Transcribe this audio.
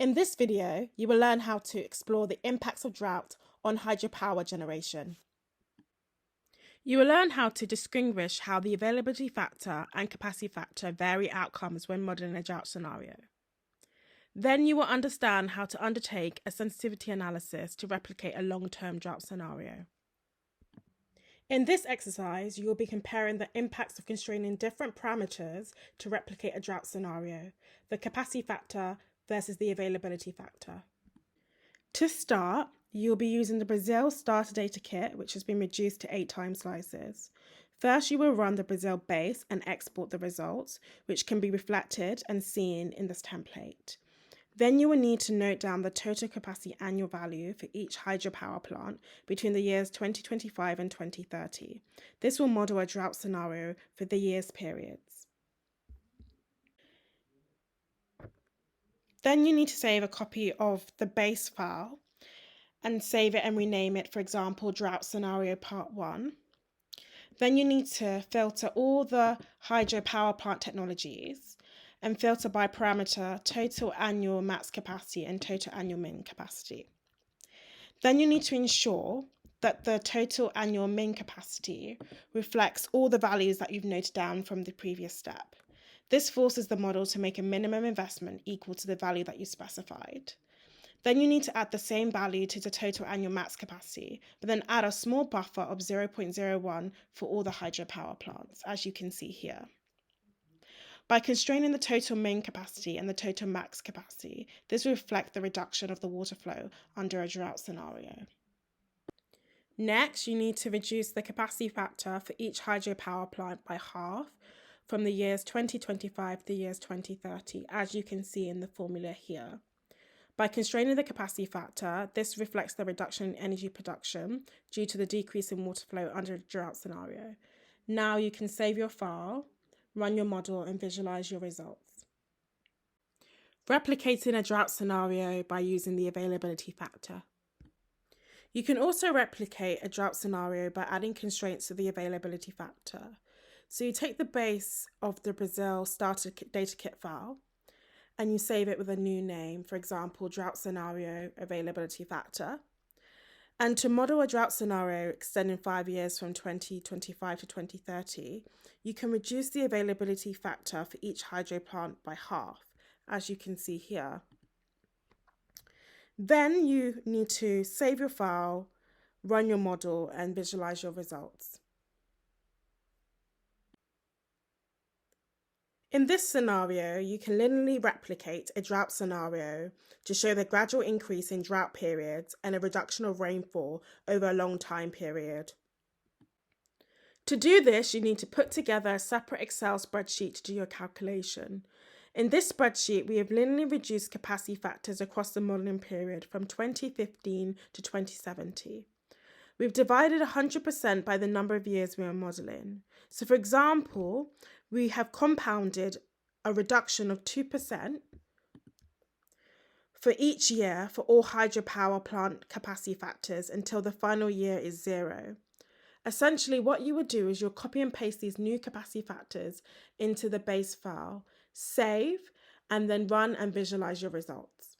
In this video, you will learn how to explore the impacts of drought on hydropower generation. You will learn how to distinguish how the availability factor and capacity factor vary outcomes when modelling a drought scenario. Then you will understand how to undertake a sensitivity analysis to replicate a long-term drought scenario. In this exercise, you will be comparing the impacts of constraining different parameters to replicate a drought scenario, the capacity factor versus the availability factor. To start, you'll be using the Brazil Starter Data Kit, which has been reduced to 8 time slices. First, you will run the Brazil base and export the results, which can be reflected and seen in this template. Then you will need to note down the total capacity annual value for each hydropower plant between the years 2025 and 2030. This will model a drought scenario for the year's periods. Then you need to save a copy of the base file and save it and rename it, for example, Drought Scenario Part 1. Then you need to filter all the hydropower plant technologies and filter by parameter total annual max capacity and total annual min capacity. Then you need to ensure that the total annual min capacity reflects all the values that you've noted down from the previous step. This forces the model to make a minimum investment equal to the value that you specified. Then you need to add the same value to the total annual max capacity, but then add a small buffer of 0.01 for all the hydropower plants, as you can see here. By constraining the total min capacity and the total max capacity, this will reflect the reduction of the water flow under a drought scenario. Next, you need to reduce the capacity factor for each hydropower plant by half from the years 2025 to the years 2030, as you can see in the formula here. By constraining the capacity factor, this reflects the reduction in energy production due to the decrease in water flow under a drought scenario. Now you can save your file, run your model, and visualize your results. Replicating a drought scenario by using the availability factor. You can also replicate a drought scenario by adding constraints to the availability factor. So you take the base of the Brazil Starter Data Kit file, and you save it with a new name, for example, Drought Scenario Availability Factor. And to model a drought scenario extending 5 years from 2025 to 2030, you can reduce the availability factor for each hydro plant by half, as you can see here. Then you need to save your file, run your model, and visualize your results. In this scenario, you can linearly replicate a drought scenario to show the gradual increase in drought periods and a reduction of rainfall over a long time period. To do this, you need to put together a separate Excel spreadsheet to do your calculation. In this spreadsheet, we have linearly reduced capacity factors across the modelling period from 2015 to 2070. We've divided 100% by the number of years we are modelling. So for example, we have compounded a reduction of 2% for each year for all hydropower plant capacity factors until the final year is 0. Essentially, what you would do is you'll copy and paste these new capacity factors into the base file, save, and then run and visualize your results.